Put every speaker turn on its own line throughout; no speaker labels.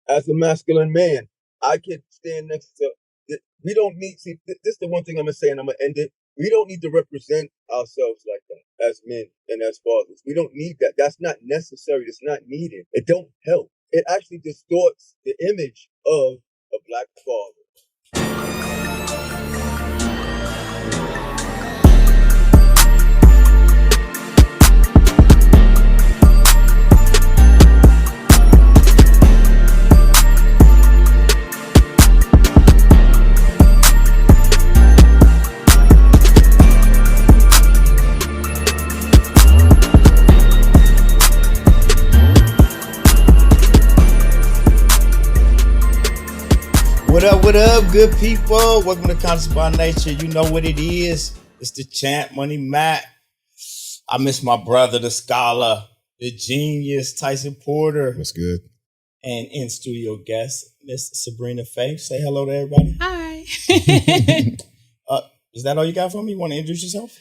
as a masculine man, I can stand next to. We don't need. See, this is the one thing I'm gonna say, and I'm gonna end it. We don't need to represent ourselves like that as men and as fathers. We don't need that. That's not necessary. It's not needed. It don't help. It actually distorts the image of a black father.
What up, good people? Welcome to Conscious by Nature. You know what it is. It's the champ, Money Mac. I miss my brother, the scholar, the genius, Tyson Porter.
What's good?
And in-studio guest, Miss Sabrina Faith. Say hello to everybody.
Hi.
Is that all you got for me? You want to introduce yourself?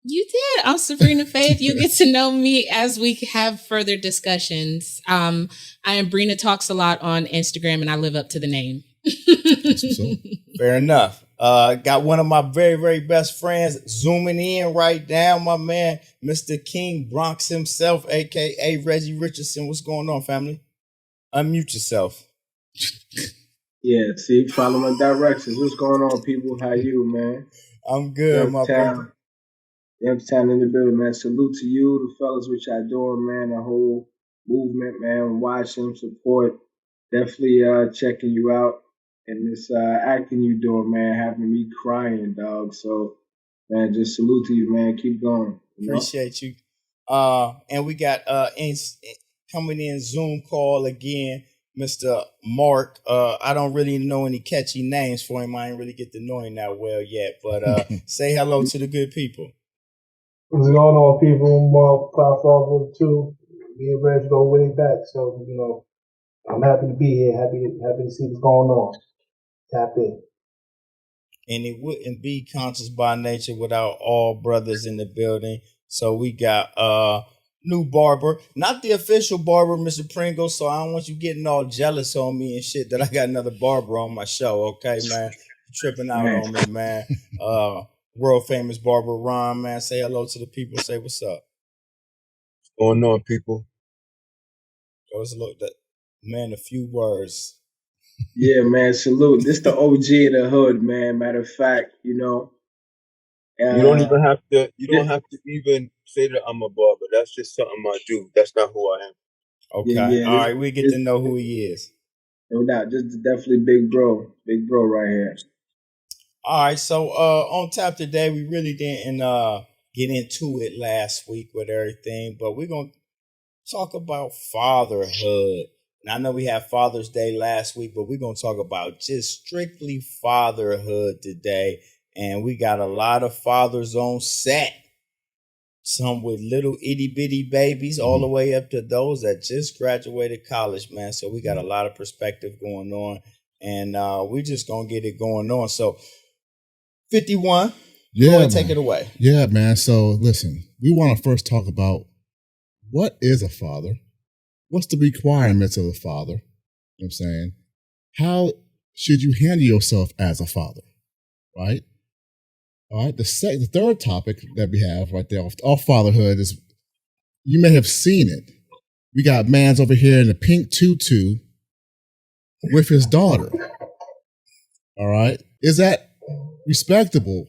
You did. I'm Sabrina Faith. You get to know me as we have further discussions. I am Brina Talks a lot on Instagram, and I live up to the name.
Fair enough. Got one of my very, very best friends zooming in right now, my man, Mr. King Bronx himself, aka Reggie Richardson. What's going on, family? Unmute yourself.
Yeah, see, follow my directions. What's going on, people? How you, man?
I'm good, my brother.
Youngstown in the building, man. Salute to you, the fellas, which I doing, man. The whole movement, man. Watch them, support. Definitely checking you out. And this acting you doing, man, having me crying, dog. So, man, just salute to you, man. Keep going.
Appreciate you. And we got coming in Zoom call again, Mr. Mark. I don't really know any catchy names for him. I ain't really get to know him that well yet. But say hello to the good people.
What's going on, people? Mark, Fatherhood too. Me and Reg go way back, so I'm happy to be here. Happy to see what's going on. Tap in.
And it wouldn't be Conscious by Nature without all brothers in the building. So we got new barber, not the official barber, Mr. Pringle. So I don't want you getting all jealous on me and shit that I got another barber on my show. Okay, man, you're tripping out on me, man. World famous barber Ron, man. Say hello to the people. Say what's up.
What's going on, people?
Let's look that man. A few words.
Yeah, man. Salute. This the OG of the hood, man. Matter of fact, you don't
even have to. You don't have to even say that I'm a barber. That's just something I do. That's not who I am.
Okay. Yeah, all right. We get to know who he is.
No doubt. This is definitely big bro right here.
All right, so on tap today, we really didn't get into it last week with everything, but we're going to talk about fatherhood. And I know we had Father's Day last week, but we're going to talk about just strictly fatherhood today. And we got a lot of fathers on set, some with little itty bitty babies, all the way up to those that just graduated college, man. So we got a lot of perspective going on, and we're just going to get it going on. So 51.
Yeah,
go ahead, take it away.
Yeah, man. So listen, we want to first talk about what is a father? What's the requirements of a father? You know what I'm saying? How should you handle yourself as a father? Right? All right. The third topic that we have right there off fatherhood is, you may have seen it. We got man's over here in the pink tutu with his daughter. All right. Is that respectable?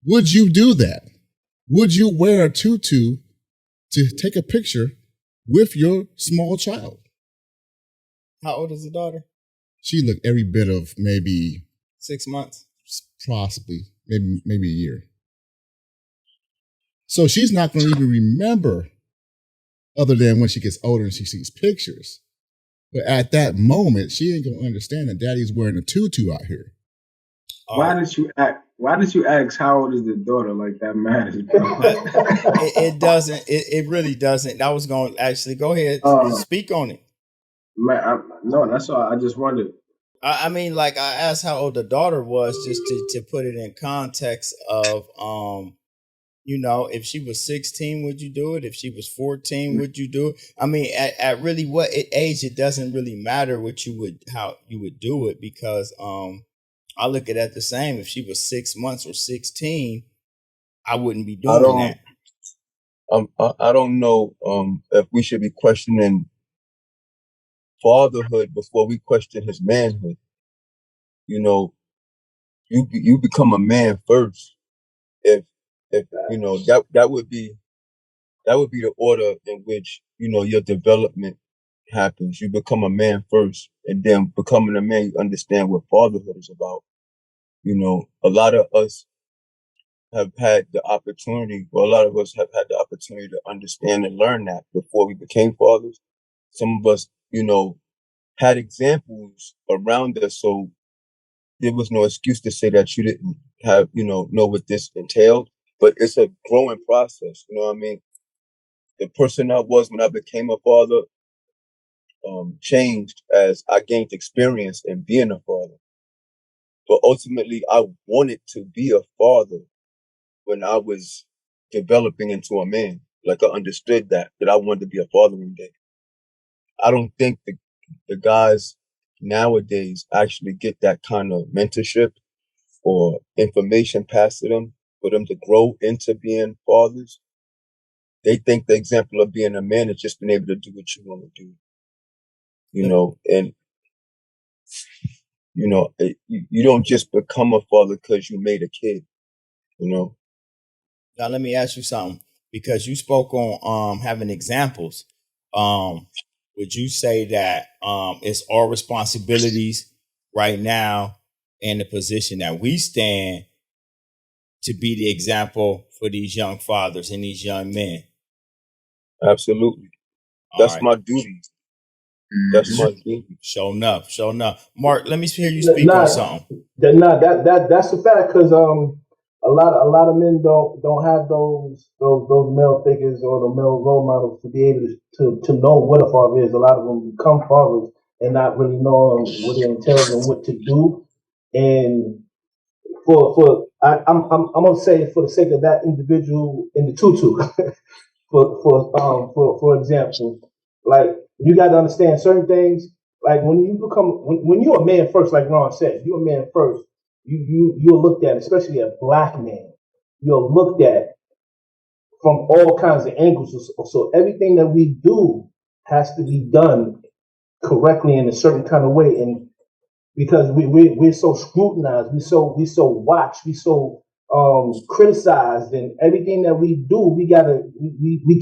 Would you do that? Would you wear a tutu to take a picture with your small child?
How old is the daughter?
She looked every bit of maybe
6 months,
possibly maybe a year. So she's not going to even remember, other than when she gets older and she sees pictures. But at that moment, she ain't going to understand that daddy's wearing a tutu out here.
Why did you ask how old is the daughter? Like, that matters, bro.
It doesn't. It really doesn't. I was going to actually go ahead speak on it.
No, that's all. I just wondered.
I mean, like, I asked how old the daughter was just to put it in context of You know, if she was 16, would you do it? If she was 14, would you do it? I mean, at really what age, it doesn't really matter how you would do it, because I look at it the same. If she was 6 months or 16, I wouldn't be
I
doing that.
I don't know if we should be questioning fatherhood before we question his manhood. You know, you become a man first. If you know, that would be the order in which, you know, your development happens. You become a man first, and then becoming a man, you understand what fatherhood is about. You know, a lot of us have had the opportunity, or a lot of us have had the opportunity to understand and learn that before we became fathers. Some of us, you know, had examples around us, so there was no excuse to say that you didn't have, you know what this entailed. But it's a growing process. You know what I mean? The person I was when I became a father changed as I gained experience in being a father. But ultimately, I wanted to be a father when I was developing into a man. Like, I understood that I wanted to be a father one day. I don't think the guys nowadays actually get that kind of mentorship or information passed to them for them to grow into being fathers. They think the example of being a man is just being able to do what you want to do, you know, and you know, you don't just become a father because you made a kid, you know.
Now, let me ask you something, because you spoke on having examples. Would you say that it's our responsibilities right now in the position that we stand to be the example for these young fathers and these young men?
Absolutely.
All
That's
right.
my duty. That's my duty.
Show enough. Show enough. Mark, let me hear you speak on
Nah,
something.
that's a fact because a lot of men don't have those male figures or the male role models to be able to know what a father is. A lot of them become fathers and not really knowing what it entails and what to do. And I'm gonna say, for the sake of that individual in the tutu, for example, like, you got to understand certain things. Like, when you're a man first, like Ron said, you're a man first. You're looked at, especially a black man. You're looked at from all kinds of angles. So everything that we do has to be done correctly in a certain kind of way. And because we're so scrutinized, we so watched, we so criticized, and everything that we do, we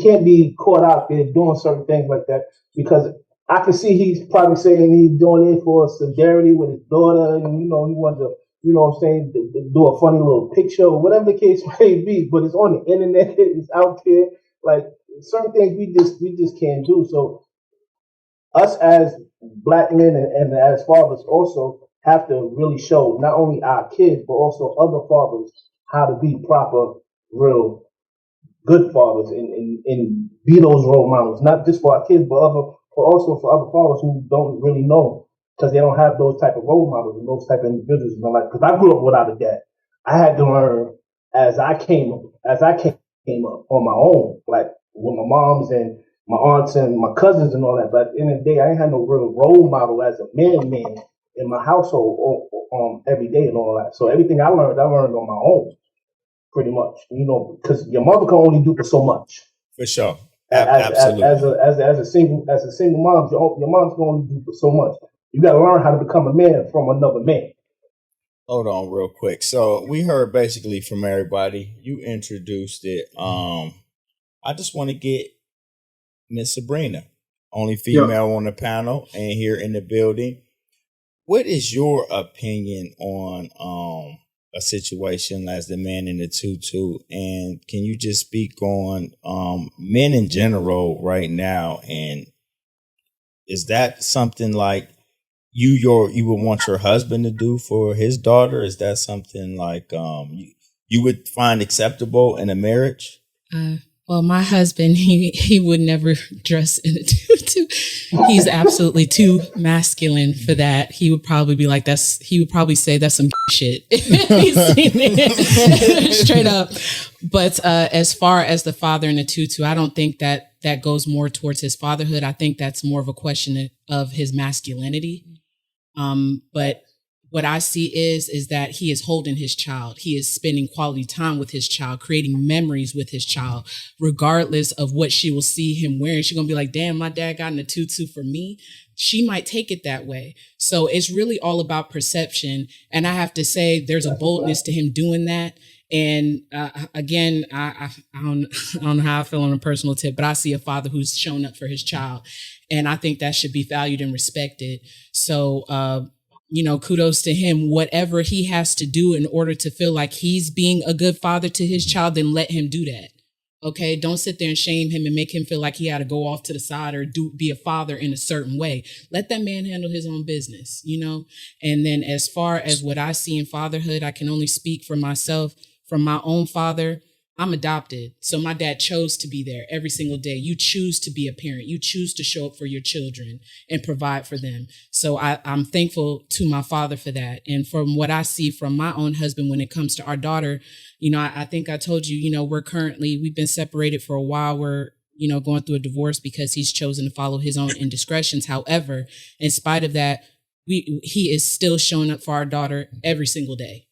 can't be caught out there doing certain things like that, because I can see he's probably saying he's doing it for solidarity with his daughter, and he wanted to, what I'm saying, do a funny little picture or whatever the case may be, but it's on the internet, it's out there. Like, certain things we just can't do. So us as black men and as fathers also have to really show not only our kids but also other fathers how to be proper, real good fathers, and be those role models, not just for our kids but also for other fathers who don't really know, because they don't have those type of role models and those type of individuals in their life. Because I grew up without a dad. I had to learn as I came up on my own, like with my moms and my aunts and my cousins and all that. But at the end of the day, I ain't had no real role model as a man in my household every day and all that. So everything I learned on my own, pretty much. Because your mother can only do so much.
For sure.
As
Absolutely.
a single mom, your mom's can only do so much. You got to learn how to become a man from another man.
Hold on real quick. So we heard basically from everybody. You introduced it. I just want to get Miss Sabrina, only female on the panel and here in the building. What is your opinion on a situation as the man in the tutu? And can you just speak on men in general right now? And is that something like you would want your husband to do for his daughter? Is that something like you would find acceptable in a marriage?
Well, my husband, he would never dress in a tutu. He's absolutely too masculine for that. He would probably be like, he would probably say that's some shit. He's seen it straight up. But as far as the father in the tutu, I don't think that goes more towards his fatherhood. I think that's more of a question of his masculinity. But what I see is that he is holding his child. He is spending quality time with his child, creating memories with his child, regardless of what she will see him wearing. She's going to be like, damn, my dad got in a tutu for me. She might take it that way. So it's really all about perception. And I have to say, there's a boldness to him doing that. And again, I don't know how I feel on a personal tip, but I see a father who's shown up for his child. And I think that should be valued and respected. So, kudos to him. Whatever he has to do in order to feel like he's being a good father to his child, then let him do that. Okay, don't sit there and shame him and make him feel like he had to go off to the side or be a father in a certain way. Let that man handle his own business, And then as far as what I see in fatherhood, I can only speak for myself. From my own father, I'm adopted. So my dad chose to be there every single day. You choose to be a parent. You choose to show up for your children and provide for them. So I'm thankful to my father for that. And from what I see from my own husband, when it comes to our daughter, I think I told you, we've been separated for a while. We're, going through a divorce because he's chosen to follow his own indiscretions. However, in spite of that, he is still showing up for our daughter every single day.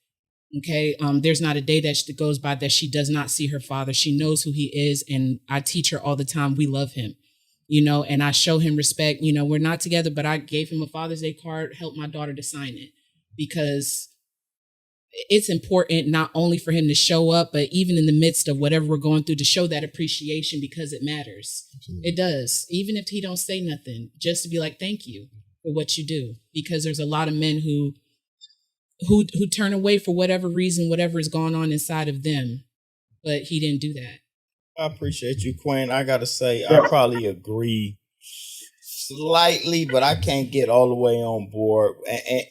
Okay. There's not a day that goes by that she does not see her father. She knows who he is. And I teach her all the time. We love him, and I show him respect. We're not together, but I gave him a Father's Day card, helped my daughter to sign it because it's important not only for him to show up, but even in the midst of whatever we're going through to show that appreciation because it matters. Absolutely. It does. Even if he don't say nothing, just to be like, thank you for what you do. Because there's a lot of men who turn away for whatever reason, whatever is going on inside of them. But he didn't do that.
I appreciate you, Quinn. I got to say, I probably agree slightly, but I can't get all the way on board.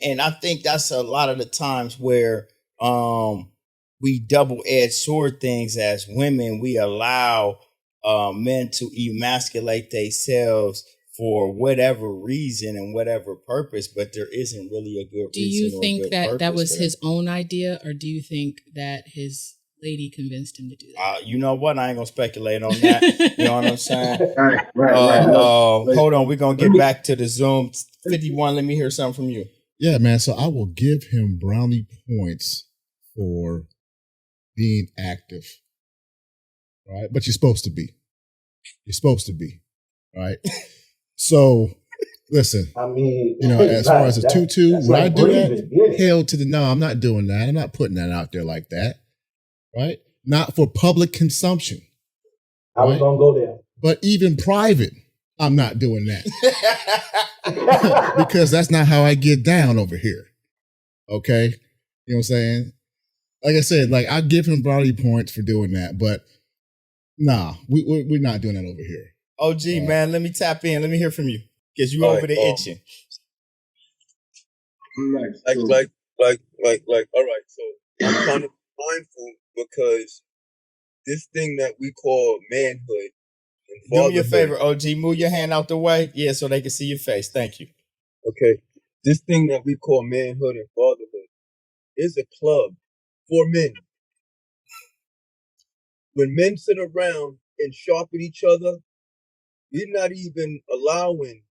And I think that's a lot of the times where we double-edged sword things as women. We allow men to emasculate themselves for whatever reason and whatever purpose, but there isn't really a good reason.
Do you think that was his own idea, or do you think that his lady convinced him to do that?
You know what? I ain't gonna speculate on that. You know what I'm saying?
Right.
Hold on, we're gonna get back to the Zoom. 51, let me hear something from you.
Yeah, man. So I will give him brownie points for being active. Right? But you're supposed to be. Right? So, listen.
I mean,
as far as a tutu, would I do that? Hell to the no, I'm not doing that. I'm not putting that out there like that. Right? Not for public consumption.
I was going to go there.
But even private, I'm not doing that. Because that's not how I get down over here. Okay? You know what I'm saying? Like I said, I give him brownie points for doing that, but nah, we're not doing that over here.
OG, man, let me tap in. Let me hear from you. Because you over there itching.
Like, all right. So I'm kind of mindful because this thing that we call manhood and
do me a favor, OG. Move your hand out the way. Yeah, so they can see your face. Thank you.
Okay. This thing that we call manhood and fatherhood is a club for men. When men sit around and sharpen each other, we're not even allowing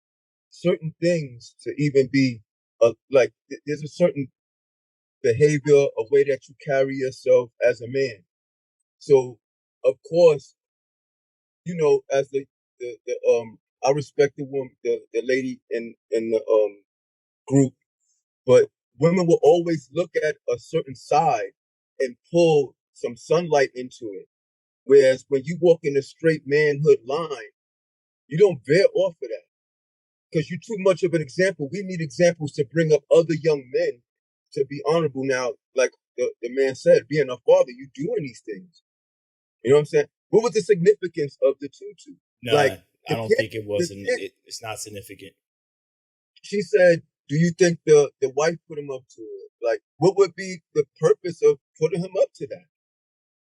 certain things to even be there's a certain behavior, a way that you carry yourself as a man. So, of course, as I respect the woman, the lady in the group, but women will always look at a certain side and pull some sunlight into it. Whereas when you walk in a straight manhood line, you don't veer off of that because you're too much of an example. We need examples to bring up other young men to be honorable. Now, like the man said, being a father, you doing these things. You know what I'm saying? What was the significance of the tutu?
No, I don't think it was. It's not significant.
She said, do you think the wife put him up to it? Like, what would be the purpose of putting him up to that?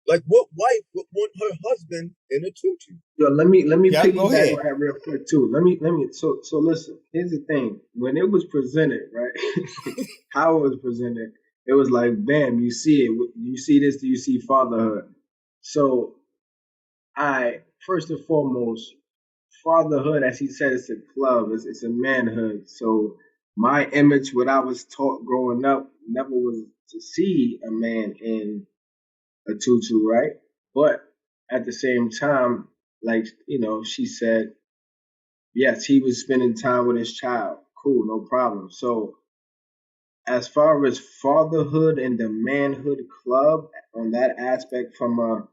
Like, what wife would want her husband in a tutu?
Yo, let me
Yeah, go
piggyback
ahead.
on that real quick too. Let me so listen. Here's the thing. When it was presented, right? How it was presented, it was like, bam, you see it. You see this. Do you see fatherhood? So I first and foremost, fatherhood, as he said, it's a club. It's a manhood. So my image, what I was taught growing up, never was to see a man in a tutu, right? But at the same time, like, she said, yes, he was spending time with his child. Cool, no problem. So as far as fatherhood and the manhood club on that aspect from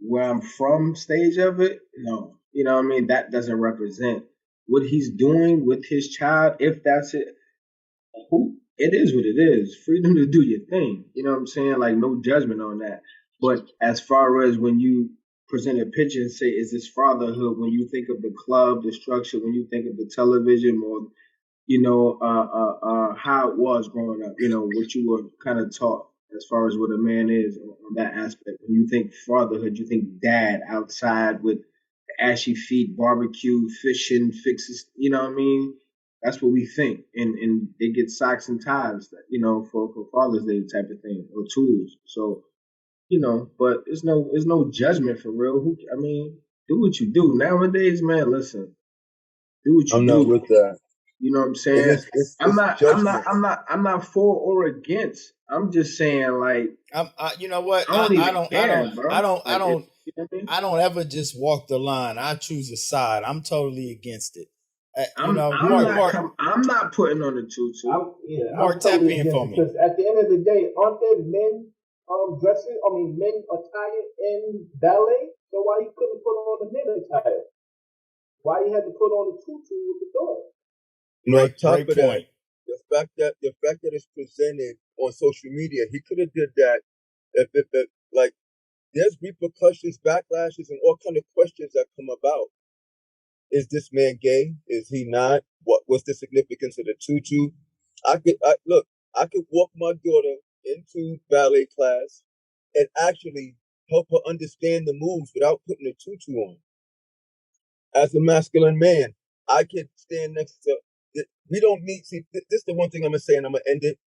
where I'm from stage of it, no. You know what I mean? That doesn't represent what he's doing with his child. If that's it, it is what it is. Freedom to do your thing. You know what I'm saying? Like, no judgment on that. But as far as when you present a picture and say, is this fatherhood? When you think of the club, the structure, when you think of the television, or how it was growing up, what you were kind of taught as far as what a man is on that aspect. When you think fatherhood, you think dad outside with ashy feet, barbecue, fishing, fixes. You know what I mean? That's what we think, and they get socks and ties, for Father's Day type of thing, or tools. So, but it's no judgment for real. I mean, do what you do nowadays, man. Listen, do what you
I'm not
do.
with that.
You know what I'm
And
saying?
it's judgment.
I'm not for or against. I'm just saying, like,
You know what?
I don't even care, bro.
I don't
Like, you know what I mean?
I don't ever just walk the line. I choose a side. I'm totally against it.
I'm not putting on the tutu.
Mark, tap
totally
in
against
for
it,
me.
because at the end of the day, aren't there men dressing? I mean, men attired in ballet. So why you couldn't put on the men attire? Why you had to put on the tutu with the daughter?
On top
Great
of that,
point.
the fact that it's presented on social media, he could have did that if like there's repercussions, backlashes, and all kind of questions that come about. Is this man gay? Is he not? What's the significance of the tutu? I could walk my daughter into ballet class and actually help her understand the moves without putting a tutu on. As a masculine man, I could stand next to. We don't need. See, this is the one thing I'm gonna say, and I'm gonna end it.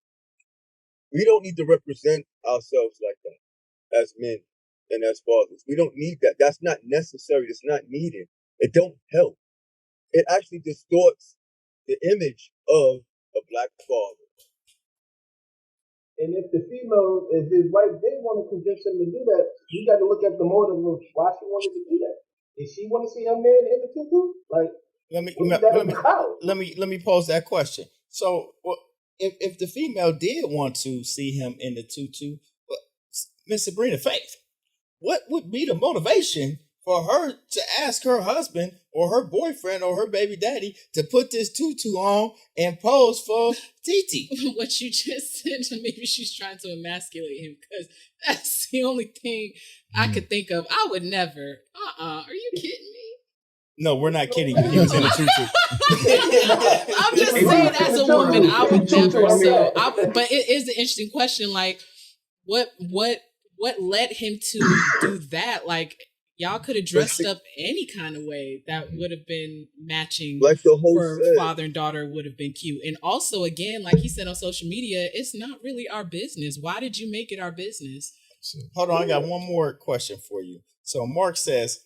We don't need to represent ourselves like that as men and as fathers. We don't need that. That's not necessary. It's not needed. It don't help. It actually distorts the image of a black father.
And if the female, if his wife did want to convince him to do that, you got to look at the motive of why she wanted to do that. Did she want to see her man in the tutu? Like,
let me pose that question. So, if the female did want to see him in the tutu, Miss Sabrina Faith, what would be the motivation for her to ask her husband or her boyfriend or her baby daddy to put this tutu on and pose for Titi?
What you just said, maybe she's trying to emasculate him, because that's the only thing I could think of. I would never. Are you kidding me?
No, we're not kidding you. He was in a tutu.
I'm just saying, as a woman, I would never. So, but it is an interesting question. Like, what led him to do that? Like, y'all could have dressed up any kind of way that would have been matching.
Like the whole
for father and daughter would have been cute. And also, again, like he said on social media, it's not really our business. Why did you make it our business?
Hold on, I got one more question for you. So Mark says,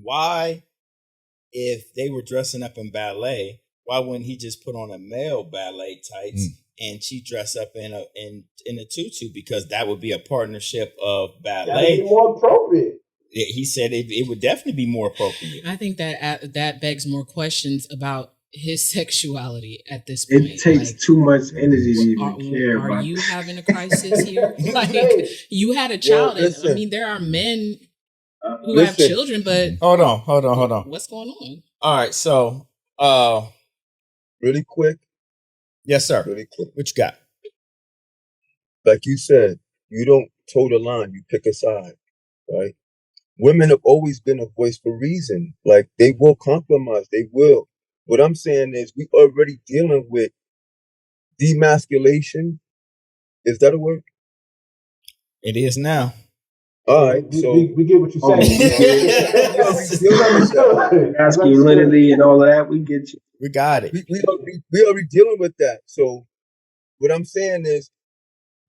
why, if they were dressing up in ballet, why wouldn't he just put on a male ballet tights and she dress up in a tutu? Because that would be a partnership of ballet.
That would be more appropriate.
He said it would definitely be more appropriate.
I think that begs more questions about his sexuality at this point.
It takes too much energy to even care.
Are you having a crisis here? Like, you had a child. I mean, there are men who have children, but
hold on.
What's going on?
All right, so
really quick.
Yes, sir.
Really quick.
What you got?
Like you said, you don't toe the line, you pick a side, right? Women have always been a voice for reason. Like, they will compromise, they will. What I'm saying is, we already dealing with demasculation. Is that a word?
It is now.
All right, so
we get what you're saying.
we already dealing with that.
Masculinity and all of that, we get you.
We got it.
We already dealing with that. So what I'm saying is,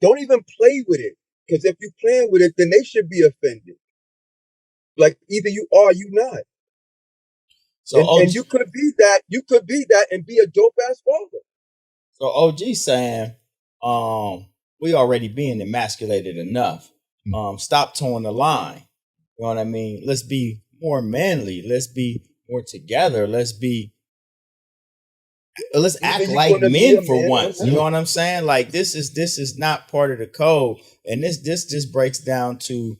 don't even play with it, because if you playing with it, then they should be offended. Like either you are, or you not.
So
and you could be that. You could be that and be a dope ass father.
So OG saying, we already being emasculated enough. Stop towing the line. You know what I mean? Let's be more manly. Let's be more together. Let's act like men for once. You know what I'm saying? Like this is not part of the code. And this just breaks down to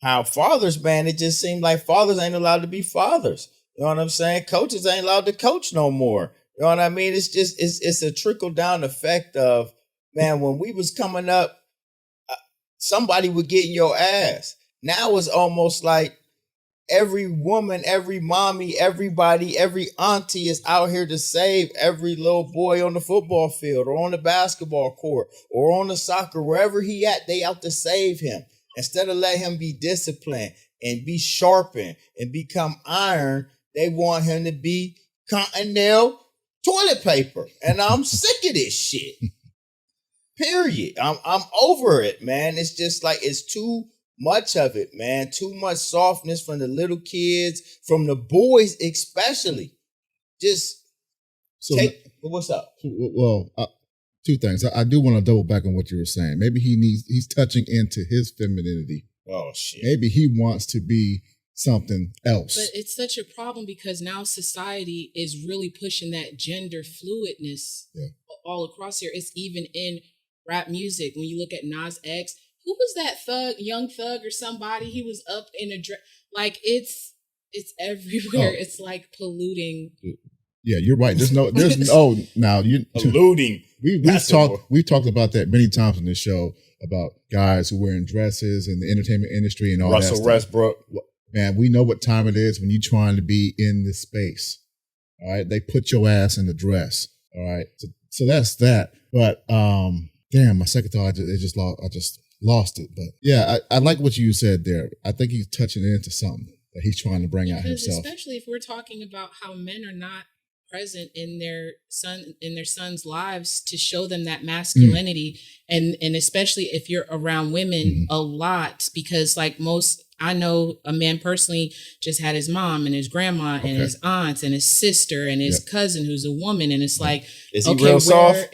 how fathers, man, it just seems like fathers ain't allowed to be fathers. You know what I'm saying? Coaches ain't allowed to coach no more. You know what I mean? It's just it's a trickle down effect of, man, when we was coming up, somebody would get in your ass. Now it's almost like every woman, every mommy, everybody, every auntie is out here to save every little boy on the football field or on the basketball court or on the soccer, wherever he at, they out to save him. Instead of let him be disciplined and be sharpened and become iron, they want him to be Continental toilet paper. And I'm sick of this shit. Period. I'm over it, man. It's just like it's too much of it, man. Too much softness from the little kids, from the boys especially. Just what's up?
Well, two things. I do want to double back on what you were saying. Maybe he's touching into his femininity.
Oh shit.
Maybe he wants to be something else.
But it's such a problem because now society is really pushing that gender fluidness all across here. It's even in rap music. When you look at Nas X, who was that thug, Young Thug or somebody? He was up in a dress. Like it's everywhere. Oh. It's like polluting.
Yeah, you're right. There's no now you
polluting.
We've talked about that many times on this show about guys who wearing dresses in the entertainment industry and all that stuff.
Russell Westbrook.
Man, we know what time it is when you're trying to be in this space. All right. They put your ass in the dress. All right. So that's that. But damn, my second thought, I just lost it. But yeah, I like what you said there. I think he's touching into something that he's trying to bring out himself.
Especially if we're talking about how men are not present in their sons' lives to show them that masculinity, and especially if you're around women a lot, because like I know a man personally just had his mom and his grandma and his aunts and his sister and his cousin who's a woman, and it's like,
is he real soft?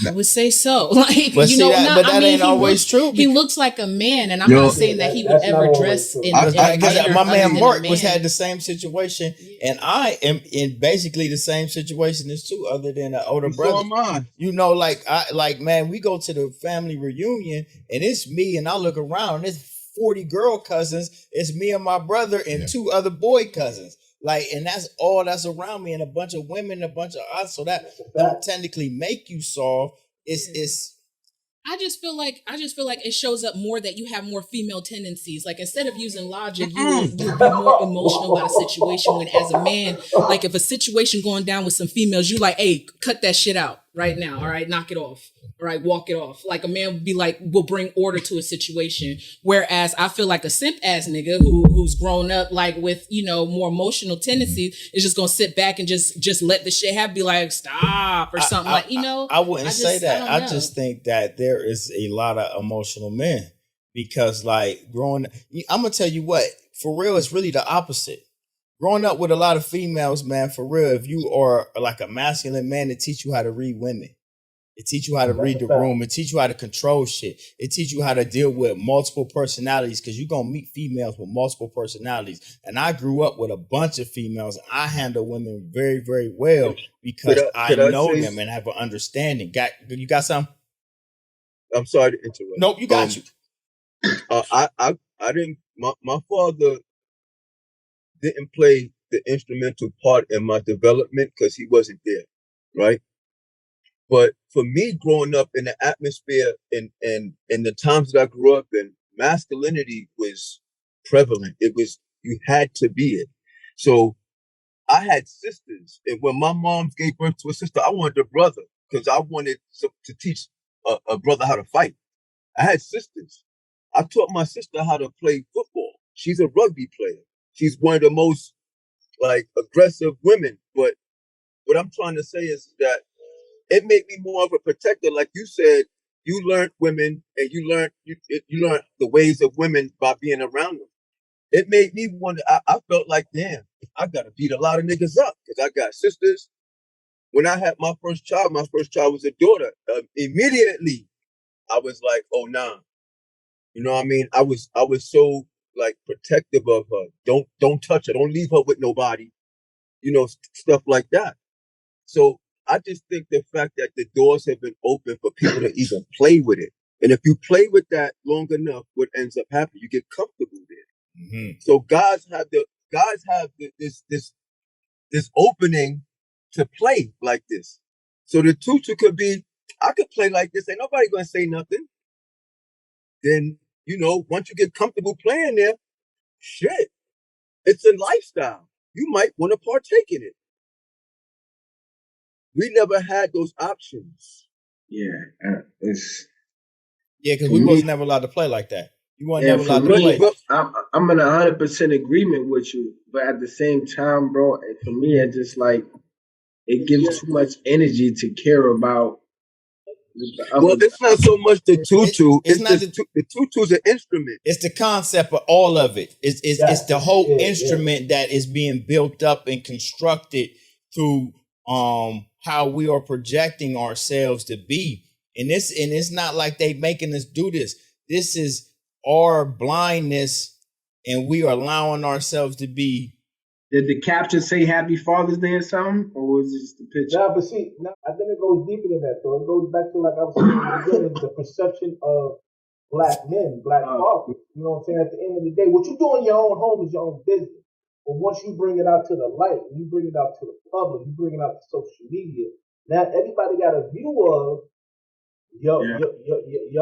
I would say so. Like,
but that ain't always true.
He looks like a man, and I'm not saying that he would ever dress in.
My man Mark had the same situation, and I am in basically the same situation as two, other than an older brother. You know, man, we go to the family reunion, and it's me, and I look around, and it's 40 girl cousins. It's me and my brother and two other boy cousins. Like, and that's all that's around me, and a bunch of women, a bunch of us. So that don't technically make you soft. It's.
I just feel like it shows up more that you have more female tendencies. Like, instead of using logic, you'll be more emotional about a situation. When as a man, like if a situation going down with some females, you like, hey, cut that shit out right now. All right, knock it off. All right, walk it off. Like a man would be like, will bring order to a situation. Whereas I feel like a simp ass nigga who's grown up like with, more emotional tendencies is just gonna sit back and just let the shit happen. Be like, stop or something.
I wouldn't say that. I just think that there is a lot of emotional men because like I'm gonna tell you what, for real, it's really the opposite. Growing up with a lot of females, man, for real, if you are like a masculine man, it teach you how to read women. It teach you how to read the room. It teach you how to control shit. It teach you how to deal with multiple personalities, because you're going to meet females with multiple personalities. And I grew up with a bunch of females. I handle women very, very well because I know them and have an understanding. You got something?
I'm sorry to interrupt.
Nope, you got you.
I didn't, my father didn't play the instrumental part in my development because he wasn't there, right? But for me, growing up in the atmosphere and the times that I grew up in, masculinity was prevalent. It was, you had to be it. So I had sisters, and when my mom gave birth to a sister, I wanted a brother because I wanted to teach a brother how to fight. I had sisters. I taught my sister how to play football. She's a rugby player. She's one of the most like aggressive women. But what I'm trying to say is that it made me more of a protector. Like you said, you learned women and you learned the ways of women by being around them. It made me wonder. I felt like, damn, I gotta beat a lot of niggas up because I got sisters. When I had my first child was a daughter. Immediately, I was like, oh nah. You know what I mean? I was so like protective of her. Don't touch her. Don't leave her with nobody. You know, stuff like that. So I just think the fact that the doors have been open for people to even play with it. And if you play with that long enough, what ends up happening, you get comfortable there.
Mm-hmm.
So guys have this opening to play like this. So the tutu could be, I could play like this. Ain't nobody gonna say nothing. Then, you know, once you get comfortable playing there, shit, it's a lifestyle. You might want to partake in it. We never had those options.
Yeah, it's
because
for
we
me.
wasn't never allowed to play like that. You weren't
Yeah,
never
for
allowed to
me,
play.
I'm in 100% agreement with you, but at the same time, bro, for me, it's just like it gives too much energy to care about.
Well, it's not so much the tutu.
It's not
the tutu's an instrument.
It's the concept of all of it. It's the whole
Yeah.
instrument that is being built up and constructed through how we are projecting ourselves to be. And it's not like they making us do this. This is our blindness, and we are allowing ourselves to be.
Did the caption say Happy Father's Day or something, or was it just the picture?
Nah, but see, I think it goes deeper than that, though. It goes back to, like I was saying in the beginning, the perception of black men, black fathers. You know what I'm saying? At the end of the day, what you do in your own home is your own business. But once you bring it out to the light, you bring it out to the public, you bring it out to social media, now everybody got a view of your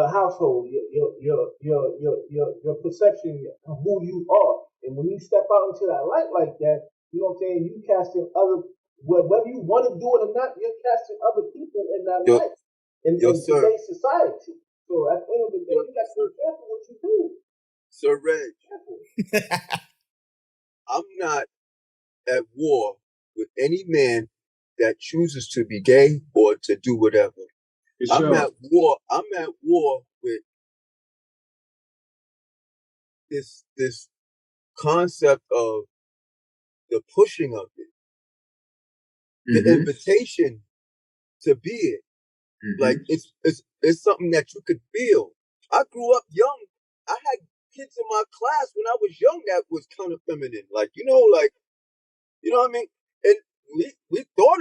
household, your perception of who you are. And when you step out into that light like that, you know what I'm saying, you casting other, whether you want to do it or not, you're casting other people in that light in today's society. So at the end of the day, you got to be careful what you do.
Sir Reg, I'm not at war with any man that chooses to be gay or to do whatever. I'm at war with this concept of the pushing of it, the invitation to be it. Like it's something that you could feel. I grew up young. I had kids in my class when I was young that was kind of feminine, like you know what I mean. And we thought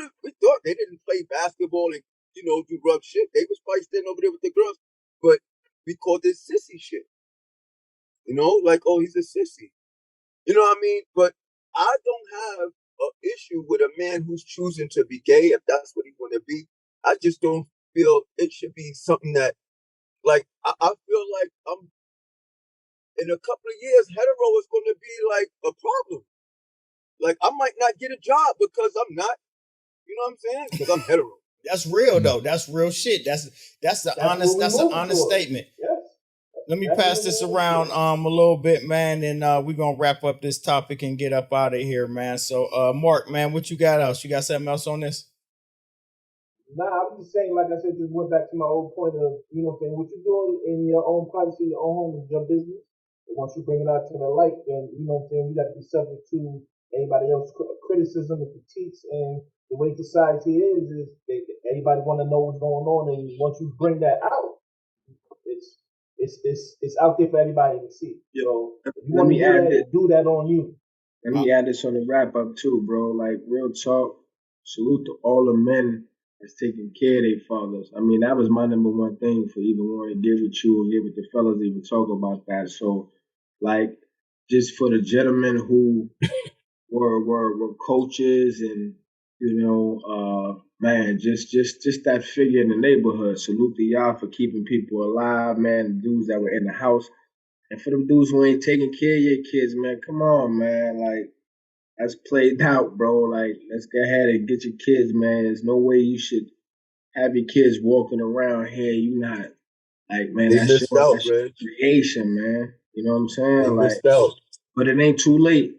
they didn't play basketball and do rough shit. They was probably standing over there with the girls, but we called it sissy shit. Like, oh, he's a sissy. You know what I mean? But I don't have an issue with a man who's choosing to be gay if that's what he want to be. I just don't feel it should be something that, like, I feel like in a couple of years, hetero is going to be like a problem. Like, I might not get a job because I'm not, you know what I'm saying? Because I'm hetero.
That's real though. That's real shit. That's an honest statement.
Yes.
Let me pass this around a little bit, man, and we're gonna wrap up this topic and get up out of here, man. So Mark, man, what you got else? You got something else on this?
Nah, I'm just saying, like I said, just went back to my old point of, what you're doing in your own privacy, your own home is your business. But once you bring it out to the light, then, you got to be subject to anybody else's criticism and critiques. And the way society is everybody want to know what's going on. And once you bring that out, it's out there for everybody to see. So if you want to do that on you.
Let me add this on the wrap up too, bro. Like real talk, salute to all the men that's taking care of their fathers. I mean, that was my number one thing for even wanting to get with you and get with the fellas to even talk about that. So, like, just for the gentlemen who were coaches and man, just that figure in the neighborhood. Salute to y'all for keeping people alive, man. The dudes that were in the house, and for them dudes who ain't taking care of your kids, man. Come on, man. Like, that's played out, bro. Like, let's go ahead and get your kids, man. There's no way you should have your kids walking around here. You not Like, man,
They missed out, Reg.
creation, man. You know what I'm saying?
They
Like,
missed out.
but it ain't too late.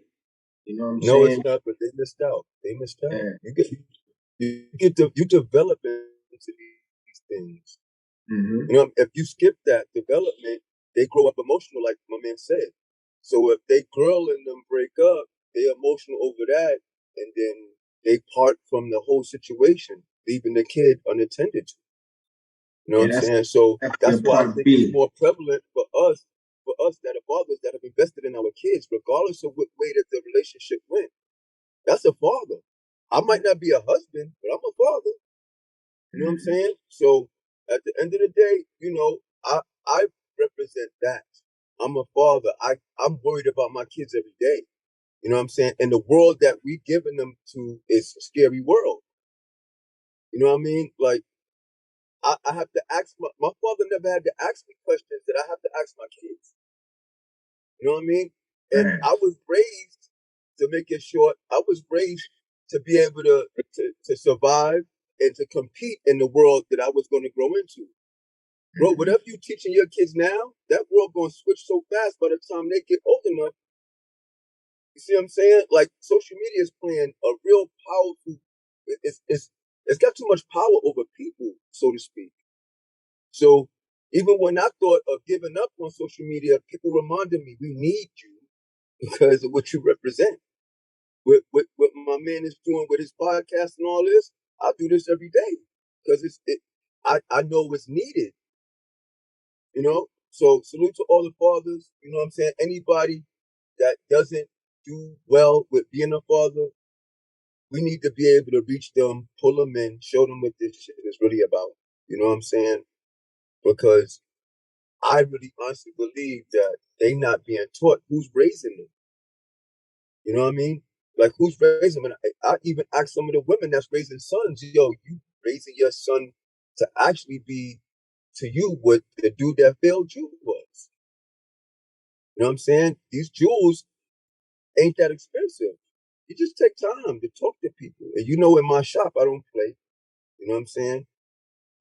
You know what I'm
No,
saying?
it's not, but they missed out. They missed out.
Yeah.
You develop into these things.
Mm-hmm.
You know, if you skip that development, they grow up emotional, like my man said. So if they girl and them break up, they're emotional over that, and then they part from the whole situation, leaving the kid unattended to. You know what I'm saying? So that's why I think it's more prevalent for us that are fathers that have invested in our kids, regardless of what way that the relationship went. That's a father. I might not be a husband, but I'm a father. You know what I'm saying? So at the end of the day, you know, I represent that. I'm a father. I'm worried about my kids every day. You know what I'm saying? And the world that we giving them to is a scary world. You know what I mean? Like, I have to ask my father never had to ask me questions that I have to ask my kids. You know what I mean? And I was raised, to make it short, I was raised to be able to survive and to compete in the world that I was going to grow into. Bro, whatever you teaching your kids now, that world going to switch so fast by the time they get old enough. You see what I'm saying? Like, social media is playing a real powerful, it's got too much power over people, so to speak. So even when I thought of giving up on social media, people reminded me, we need you because of what you represent. What my man is doing with his podcast and all this, I do this every day because I know it's needed. You know? So salute to all the fathers, you know what I'm saying? Anybody that doesn't do well with being a father, we need to be able to reach them, pull them in, show them what this shit is really about. You know what I'm saying? Because I really honestly believe that they not being taught who's raising them. You know what I mean? Like, who's raising them? And I even ask some of the women that's raising sons, yo, you raising your son to actually be to you what the dude that failed you was. You know what I'm saying? These jewels ain't that expensive. You just take time to talk to people. And you know, in my shop, I don't play. You know what I'm saying?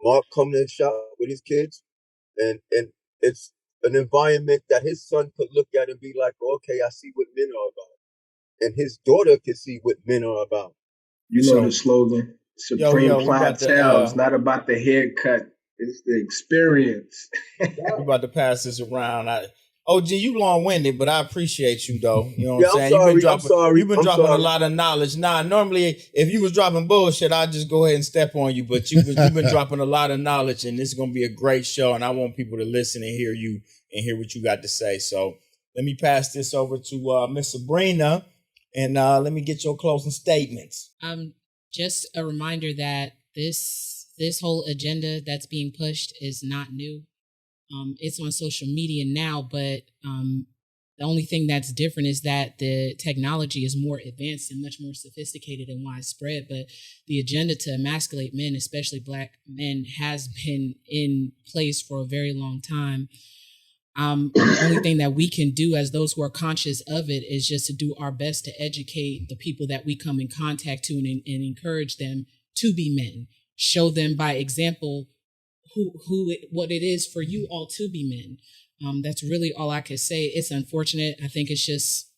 Mark come to the shop with his kids, and it's an environment that his son could look at and be like, okay, I see what men are about. And his daughter can see what men are about.
You know the slogan, Supreme Clientele. It's not about the haircut. It's the experience.
We're about to pass this around. OG, you long-winded, but I appreciate you though. You know what I'm saying? You've been dropping a lot of knowledge. Nah, normally if you was dropping bullshit, I'd just go ahead and step on you. But you've been dropping a lot of knowledge, and this is gonna be a great show. And I want people to listen and hear you and hear what you got to say. So let me pass this over to Miss Sabrina, and let me get your closing statements.
Just a reminder that this whole agenda that's being pushed is not new. It's on social media now, but the only thing that's different is that the technology is more advanced and much more sophisticated and widespread. But the agenda to emasculate men, especially Black men, has been in place for a very long time. The only thing that we can do as those who are conscious of it is just to do our best to educate the people that we come in contact to and encourage them to be men. Show them by example what it is for you all to be men. That's really all I could say. It's unfortunate. I think it's just,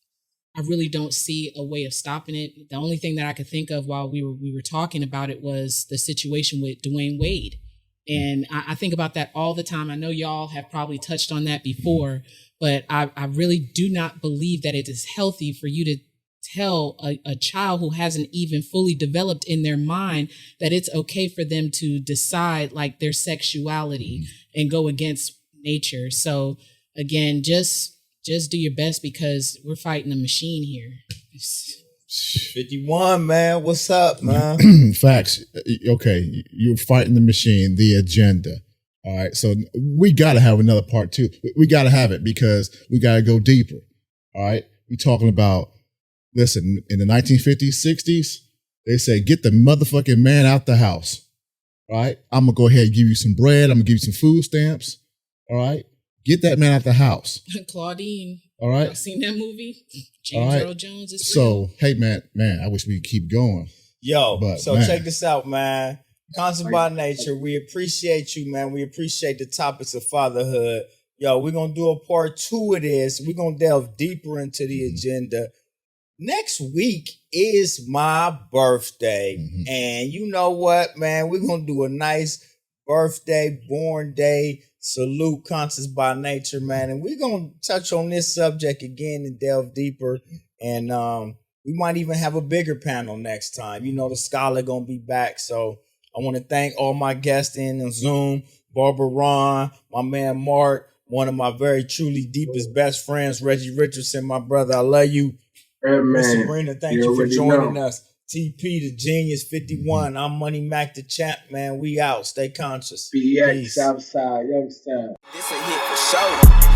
I really don't see a way of stopping it. The only thing that I could think of while we were talking about it was the situation with Dwayne Wade. And I think about that all the time. I know y'all have probably touched on that before, but I really do not believe that it is healthy for you to tell a child who hasn't even fully developed in their mind that it's okay for them to decide like their sexuality and go against nature. So again, just do your best because we're fighting a machine here.
51, man. What's up, man?
Facts. Okay, you're fighting the machine, the agenda. All right, so we got to have another part two. We got to have it because we got to go deeper. All right, we're talking about, listen, in the 1950s, 60s, they say, get the motherfucking man out the house. All right, I'm going to go ahead and give you some bread. I'm going to give you some food stamps. All right, get that man out the house.
Claudine.
All right.
I've seen that movie. James Earl Jones is
real. So, hey, man, I wish we could keep going.
Yo, but, so man, check this out, man. Conscious by Nature, we appreciate you, man. We appreciate the topics of fatherhood. Yo, we're going to do a part 2 of this. We're going to delve deeper into the agenda. Next week is my birthday. And you know what, man? We're going to do a nice birthday, born day salute, Conscious by Nature, man. And we're going to touch on this subject again and delve deeper. And we might even have a bigger panel next time. You know, the scholar going to be back. So I want to thank all my guests in on Zoom, Barbara Ron, my man Mark, one of my very truly deepest best friends, Reggie Richardson, my brother. I love you. Miss Sabrina, thank you for joining us. TP, the Genius 51. I'm Money Mac, the champ, man. We out. Stay conscious.
BX,
Peace.
Southside, Youngstown.
This a hit for sure.